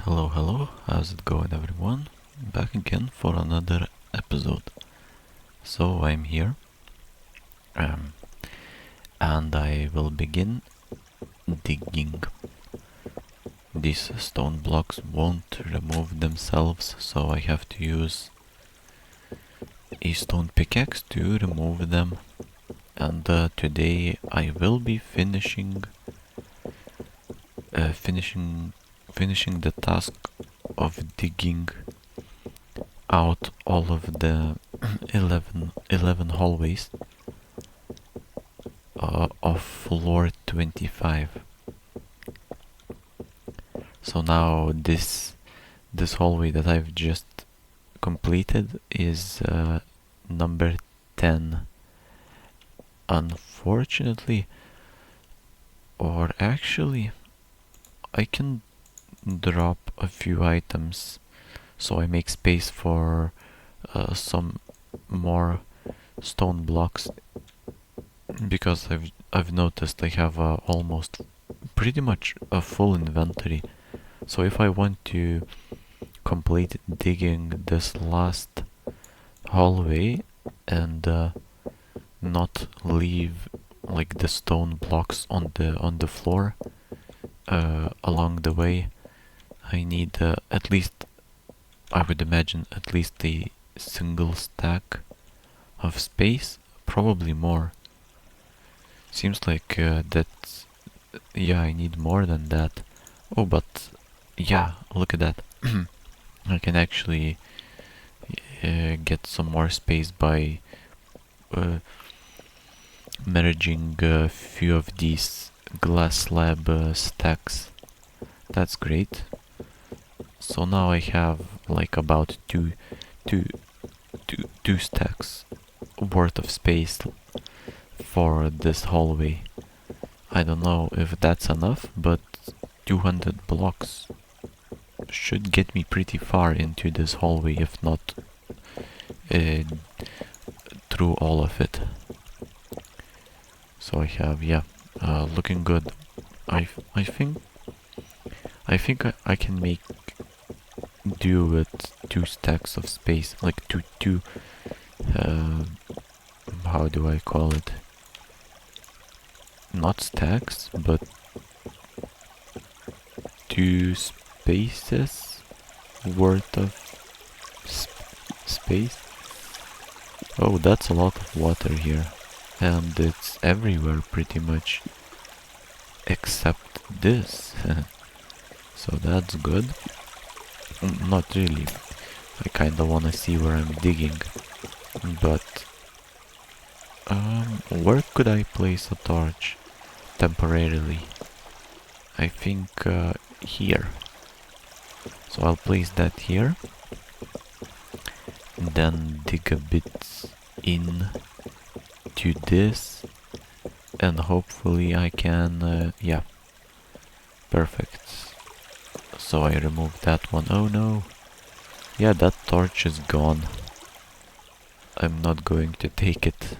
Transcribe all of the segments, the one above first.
Hello, hello, how's it going everyone? Back again for another episode. So I'm here, um, and I will begin digging. These stone blocks won't remove themselves, so I have to use a stone pickaxe to remove them. And today I will be finishing the task of digging out all of the 11 hallways of floor 25. So now this hallway that I've just completed is number 10. Unfortunately, or actually, I can drop a few items so I make space for some more stone blocks, because I've noticed I have almost pretty much a full inventory. So if I want to complete digging this last hallway and not leave like the stone blocks on the floor along the way, I need at least, I would imagine, at least a single stack of space, probably more. Seems like yeah, I need more than that. Oh, but yeah, look at that. I can actually get some more space by uh, merging a few of these glass slab stacks. That's great. So now I have like about two stacks worth of space for this hallway. I don't know if that's enough, but 200 blocks should get me pretty far into this hallway, if not uh, through all of it. So I have, yeah, looking good. I think I can make do with two stacks of space, like two how do I call it? Not stacks, but two spaces worth of space. Oh, that's a lot of water here, and it's everywhere pretty much, except this. So that's good. Not really. I kinda wanna see where I'm digging, but where could I place a torch temporarily? I think here. So I'll place that here, and then dig a bit in to this, and hopefully I can, yeah, perfect. So I remove that one. Oh no, yeah, that torch is gone. I'm not going to take it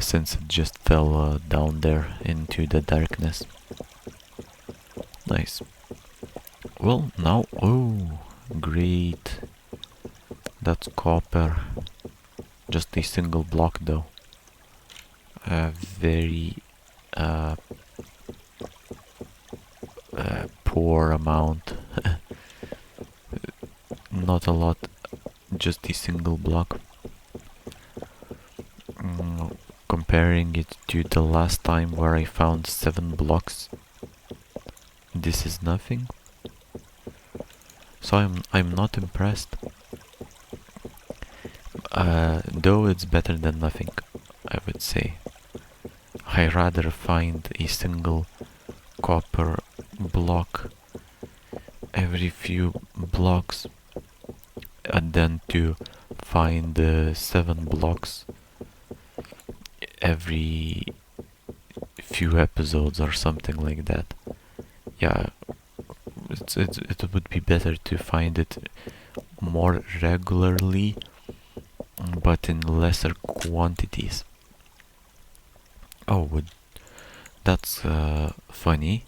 since it just fell down there into the darkness. Nice. Well, now, oh, great. That's copper. Just a single block though. A very poor amount. Not a lot, just a single block. Comparing it to the last time where I found 7 blocks, this is nothing. So I'm not impressed. Though it's better than nothing, I would say. I rather find a single copper block every few blocks than to find 7 blocks every few episodes or something like that. Yeah, it would be better to find it more regularly, but in lesser quantities. Oh, that's funny.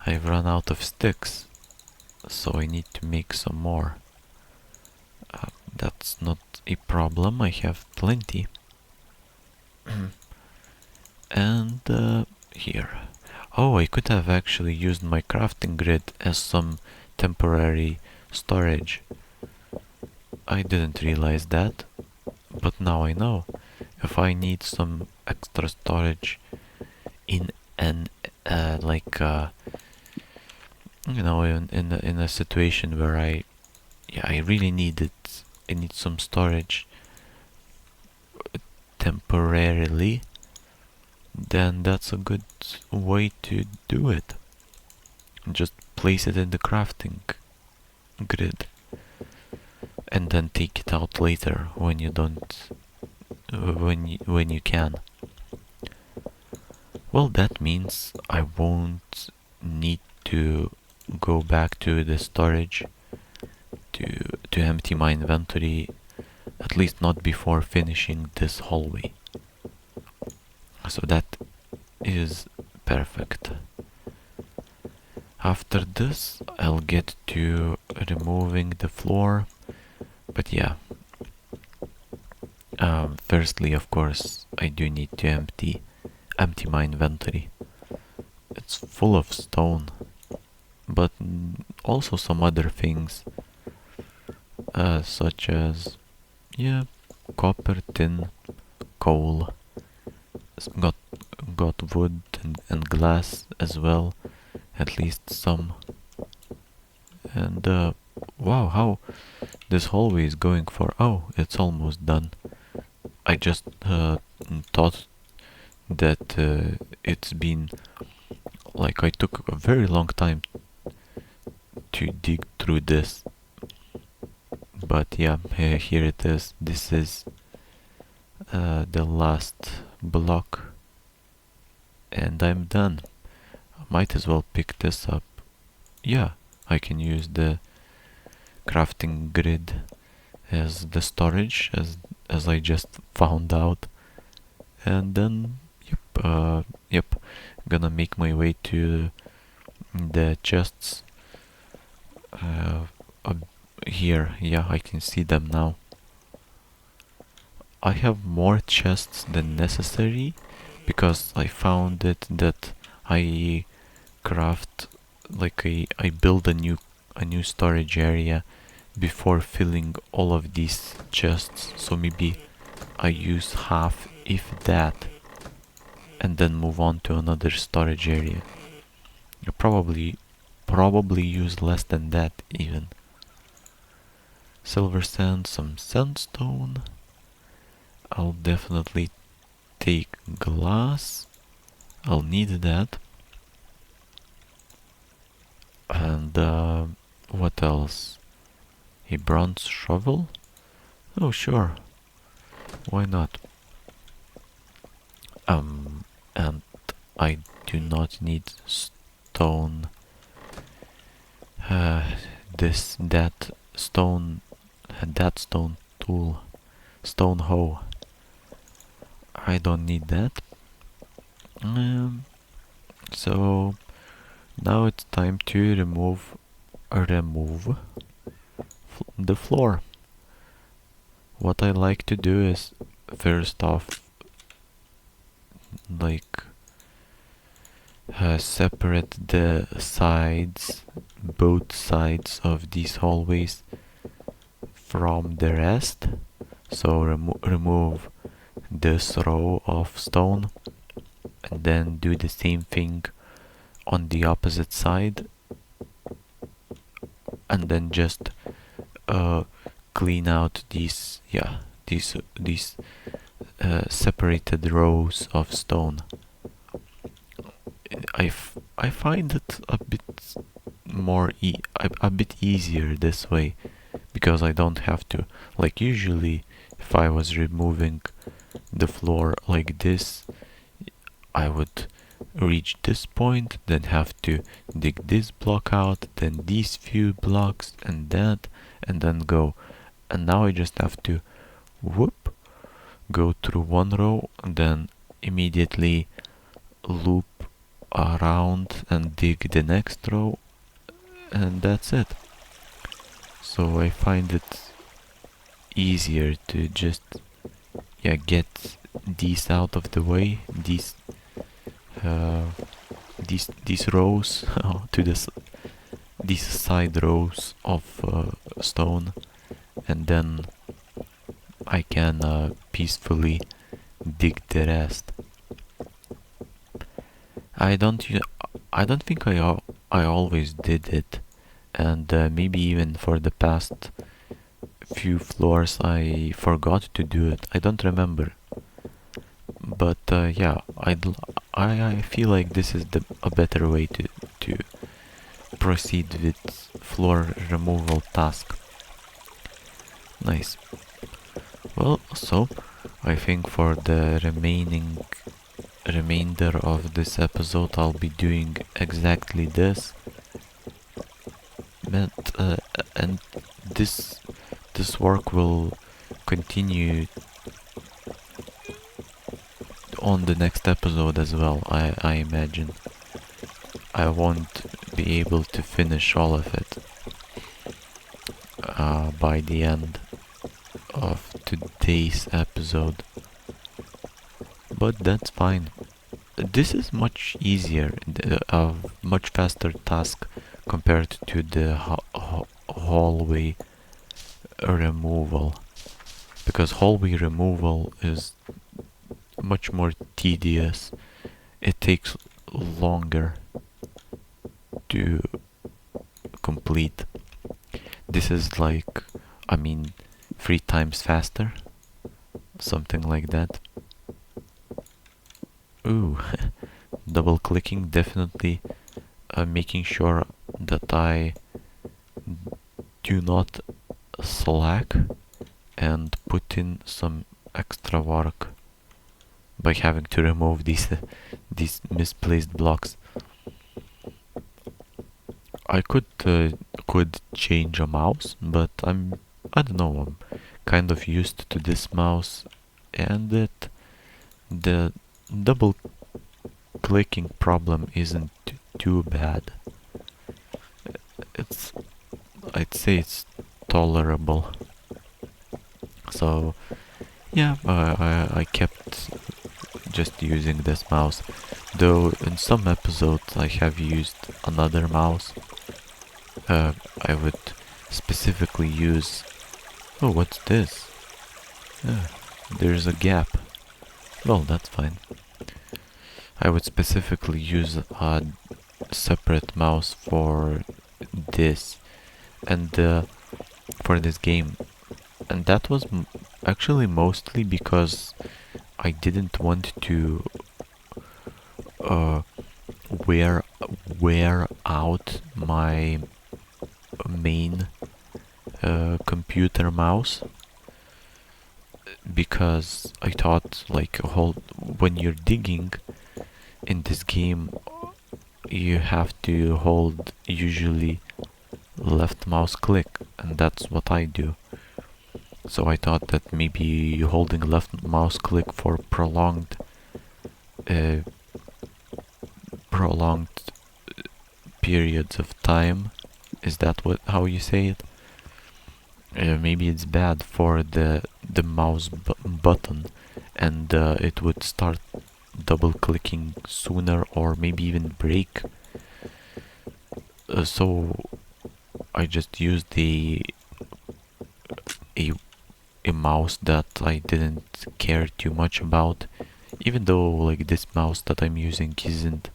I've run out of sticks, so I need to make some more. That's not a problem, I have plenty. And here. Oh, I could have actually used my crafting grid as some temporary storage. I didn't realize that, but now I know. If I need some extra storage in an in a situation where I really need it. I need some storage temporarily, then that's a good way to do it. Just place it in the crafting grid and then take it out later when you don't when you can. Well, that means I won't need to go back to the storage to empty my inventory, at least not before finishing this hallway. So that is perfect. After this, I'll get to removing the floor, but yeah. Firstly, of course, I do need to empty my inventory. It's full of stone, but also some other things, such as copper, tin, coal. Got wood and glass as well, at least some. And wow, how this hallway is going for. Oh, it's almost done. I just thought that it's been like I took a very long time to dig through this. But yeah, here it is. This is the last block, and I'm done. I might as well pick this up. Yeah, I can use the crafting grid as the storage, as I just found out. And then yep, gonna make my way to the chests here. Yeah, I can see them now. I have more chests than necessary because I found it that I craft I build a new storage area before filling all of these chests, so maybe I use half, if that, and then move on to another storage area. I probably use less than that even. Silver sand, some sandstone. I'll definitely take glass. I'll need that. And what else? A bronze shovel? Oh, sure. Why not? And I do not need stone. That stone tool, stone hoe. I don't need that. So now it's time to remove the floor. What I like to do is first off separate the sides, both sides of these hallways from the rest. So remove this row of stone and then do the same thing on the opposite side, and then just clean out these separated rows of stone. I find it a bit easier this way, because I don't have to, like, usually if I was removing the floor like this, I would reach this point, then have to dig this block out, then these few blocks, and that, and then go. And now I just have to go through one row and then immediately loop around and dig the next row, and that's it. So I find it easier to just get these out of the way, uh, these rows to these side rows of stone, and then I can peacefully dig the rest. I don't u- I don't think I always did it, and maybe even for the past few floors I forgot to do it. I don't remember. But yeah, I feel like this is a better way to proceed with floor removal task. Nice. Well, so I think for the remainder of this episode I'll be doing exactly this. But, and this work will continue on the next episode as well, I imagine. I won't be able to finish all of it by the end of today's episode, but that's fine. This is much easier, a much faster task compared to the hallway removal, because hallway removal is much more tedious. It takes longer to complete. This is like, I mean, 3 times faster, something like that. Ooh, double clicking, definitely making sure that I do not slack and put in some extra work by having to remove these misplaced blocks. I could change a mouse, but I don't know, I'm kind of used to this mouse, and the double clicking problem isn't too bad. It's I'd say it's tolerable. So yeah, I kept just using this mouse, though in some episodes I have used another mouse. I would specifically use... Oh, what's this? There's a gap. Well, that's fine. I would specifically use a separate mouse for this and for this game, and that was actually mostly because I didn't want to uh, wear out my main computer mouse, because I thought like when you're digging in this game you have to hold usually left mouse click, and that's what I do. So I thought that maybe holding left mouse click for uh, prolonged periods of time, is that how you say it? Maybe it's bad for the mouse button, and it would start double clicking sooner, or maybe even break. So I just used a mouse that I didn't care too much about, even though like this mouse that I'm using isn't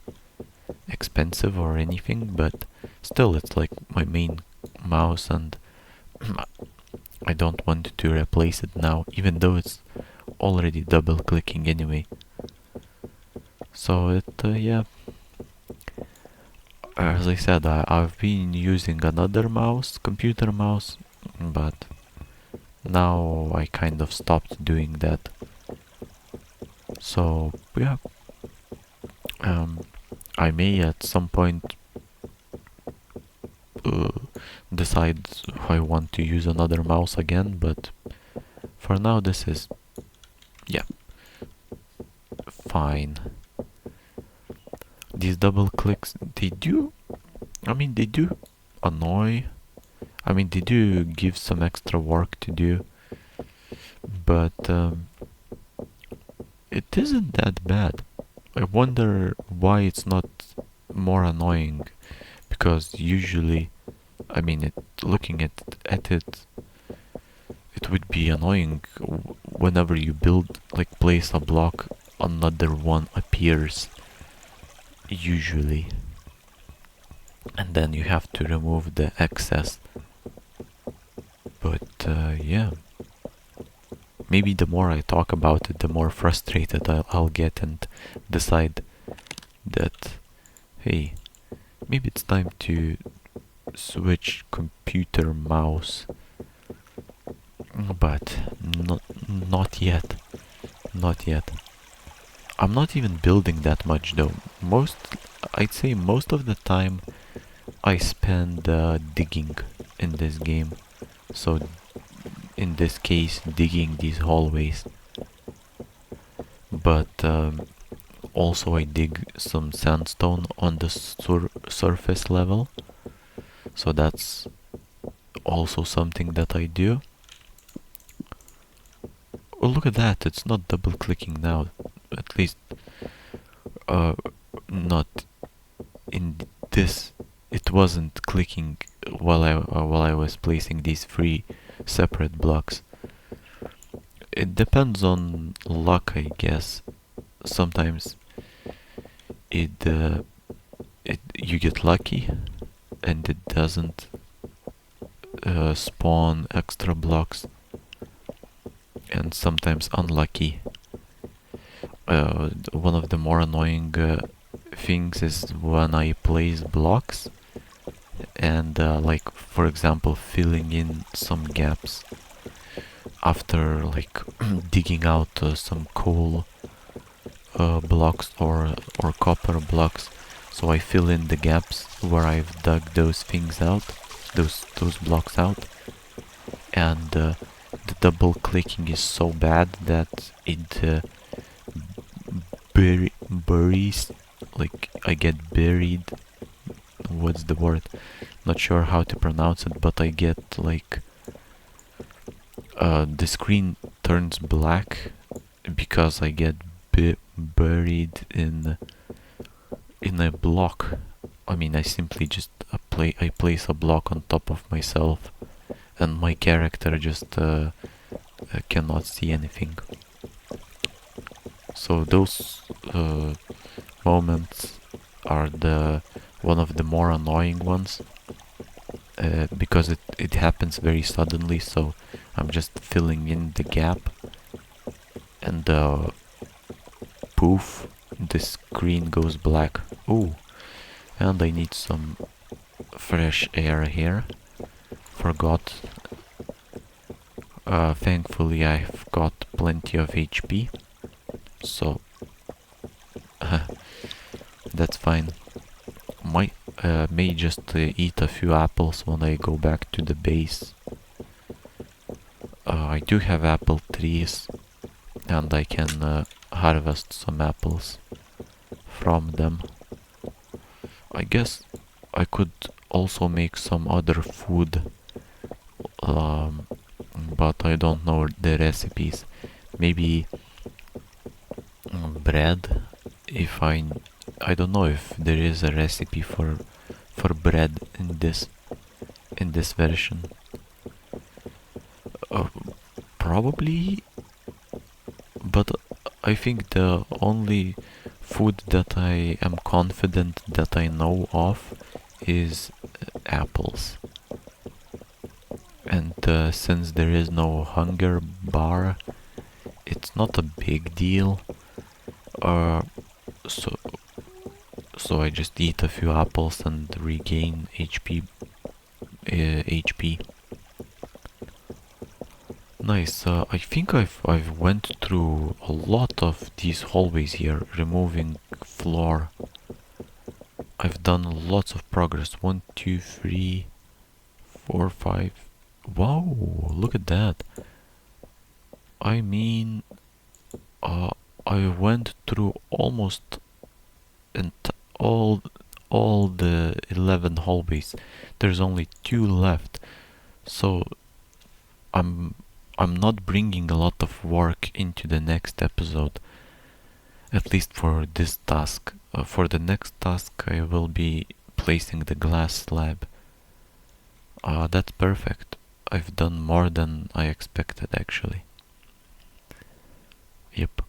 expensive or anything, but still it's like my main mouse, and I don't want to replace it now, even though it's already double clicking anyway. So yeah, as I said, I've been using another mouse, computer mouse, but now I kind of stopped doing that. So yeah, I may at some point uh, decide if I want to use another mouse again, but for now this is, yeah, fine. these double clicks, they do annoy. I mean, they do give some extra work to do, but it isn't that bad. I wonder why it's not more annoying, because usually, I mean, looking at it, it would be annoying whenever you build, like, place a block, another one appears, usually, and then you have to remove the excess. But yeah, maybe the more I talk about it, the more frustrated I'll get and decide that, hey, maybe it's time to switch computer mouse. But not yet. Not yet. I'm not even building that much though. I'd say most of the time I spend digging in this game. So in this case, digging these hallways. But also I dig some sandstone on the surface level. So that's also something that I do. Oh, look at that, it's not double clicking now. At least not in this. It wasn't clicking while I was placing these three separate blocks. It depends on luck, I guess. Sometimes you get lucky and it doesn't spawn extra blocks, and sometimes unlucky. One of the more annoying things is when I place blocks and like, for example, filling in some gaps after, like, digging out some coal blocks or copper blocks. So I fill in the gaps where I've dug those things out, those blocks out, and the double clicking is so bad that it buries, like, I get buried. What's the word? Not sure how to pronounce it, but I get, like, the screen turns black because I get buried in a block. I mean, I simply just I place a block on top of myself, and my character just cannot see anything. So those moments are one of the more annoying ones, because it happens very suddenly. So I'm just filling in the gap, and poof, the screen goes black. Ooh, and I need some fresh air here. Forgot. Thankfully I've got plenty of HP, so that's fine. May just eat a few apples when I go back to the base. I do have apple trees, and I can harvest some apples from them. I guess I could also make some other food, but I don't know the recipes. Maybe bread. If I don't know if there is a recipe for bread in this version. Probably, but I think the only food that I am confident that I know of is apples. And since there is no hunger bar, it's not a big deal. So I just eat a few apples and regain HP. Nice. I think I've went through a lot of these hallways here, removing floor. I've done lots of progress. 1, 2, 3, 4, 5. Wow, look at that. I mean, I went through almost all the 11 hallways. There's only 2 left. So I'm I'm not bringing a lot of work into the next episode, at least for this task. For the next task I will be placing the glass slab. That's perfect. I've done more than I expected actually. Yep.